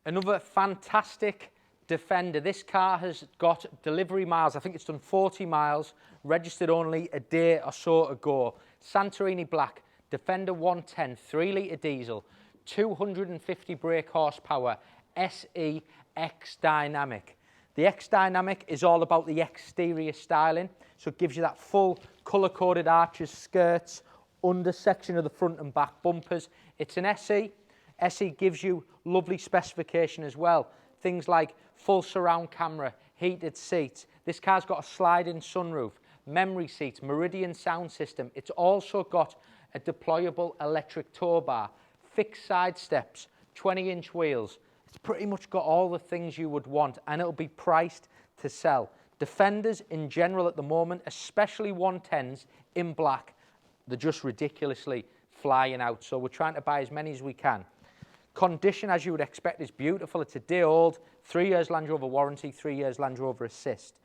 Another fantastic Defender. This car has got delivery miles. I think it's done 40 miles, registered only a day or so ago. Santorini Black, Defender 110, 3-litre diesel, 250 brake horsepower, SE X-Dynamic. The X-Dynamic is all about the exterior styling, so it gives you that full colour-coded arches, skirts, under section of the front and back bumpers. It's an SE. SE gives you lovely specification as well. Things like full surround camera, heated seats. This car's got a sliding sunroof, memory seats, Meridian sound system. It's also got a deployable electric tow bar, fixed side steps, 20-inch wheels. It's pretty much got all the things you would want, and it'll be priced to sell. Defenders in general at the moment, especially 110s in black, they're just ridiculously flying out. So we're trying to buy as many as we can. Condition, as you would expect, is beautiful. It's a day old, 3 years Land Rover warranty, 3 years Land Rover assist.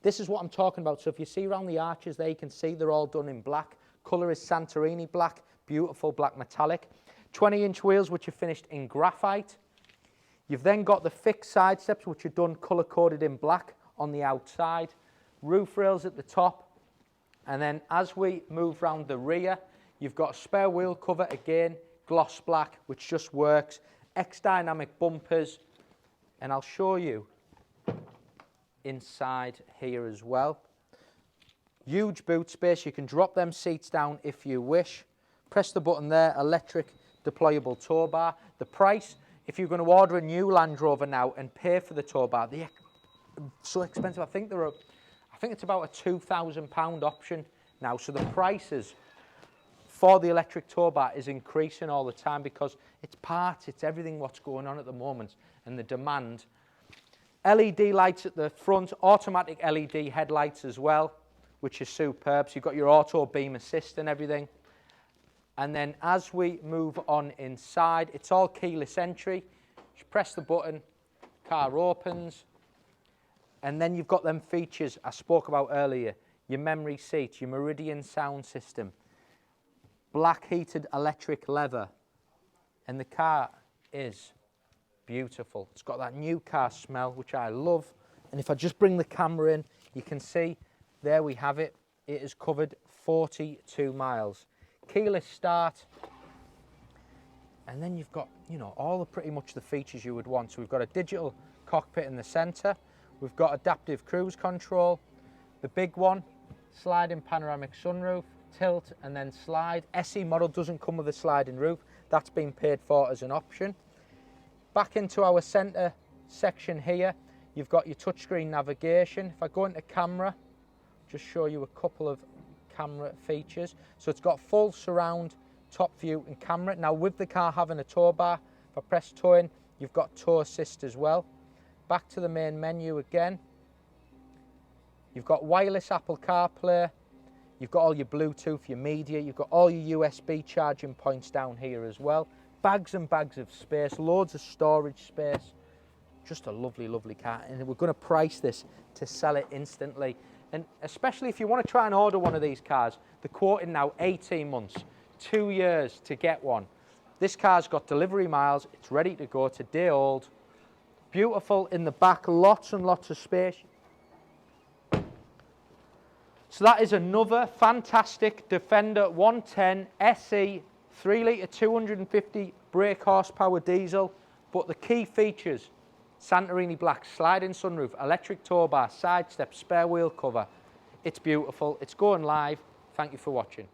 This is what I'm talking about. So if you see around the arches there, you can see they're all done in black. Colour is Santorini Black, beautiful black metallic. 20-inch wheels, which are finished in graphite. You've then got the fixed side steps, which are done colour-coded in black on the outside. Roof rails at the top. And then as we move round the rear, you've got a spare wheel cover again, gloss black, which just works. X-Dynamic bumpers. And I'll show you inside here as well. Huge boot space. You can drop them seats down if you wish. Press the button there, electric deployable tow bar. The price, if you're going to order a new Land Rover now and pay for the tow bar, they're so expensive. I think it's about a £2,000 option now. So the prices for the electric tow bar is increasing all the time because it's parts, it's everything what's going on at the moment and the demand. LED lights at the front, automatic LED headlights as well, which is superb. So you've got your auto beam assist and everything. And then as we move on inside, it's all keyless entry. Just press the button, car opens. And then you've got them features I spoke about earlier. Your memory seats, your Meridian sound system, black heated electric leather. And the car is beautiful. It's got that new car smell, which I love. And if I just bring the camera in, you can see there we have it. It has covered 42 miles. Keyless start. And then you've got, you know, all the pretty much the features you would want. So we've got a digital cockpit in the center. We've got adaptive cruise control. The big one, sliding panoramic sunroof, tilt and then slide. SE model doesn't come with a sliding roof. That's been paid for as an option. Back into our center section here, you've got your touchscreen navigation. If I go into camera, just show you a couple of camera features. So it's got full surround, top view and camera. Now with the car having a tow bar, if I press tow in, you've got tow assist as well. Back to the main menu again. You've got wireless Apple CarPlay. You've got all your Bluetooth, your media. You've got all your USB charging points down here as well. Bags and bags of space, loads of storage space. Just a lovely, lovely car. And we're going to price this to sell it instantly. And especially if you want to try and order one of these cars, they're quoting now 18 months, 2 years to get one. This car's got delivery miles. It's ready to go. It's a day old. Beautiful in the back, lots and lots of space. So that is another fantastic Defender 110 SE 3-litre 250 brake horsepower diesel. But the key features, Santorini Black, sliding sunroof, electric tow bar, side step, spare wheel cover. It's beautiful. It's going live. Thank you for watching.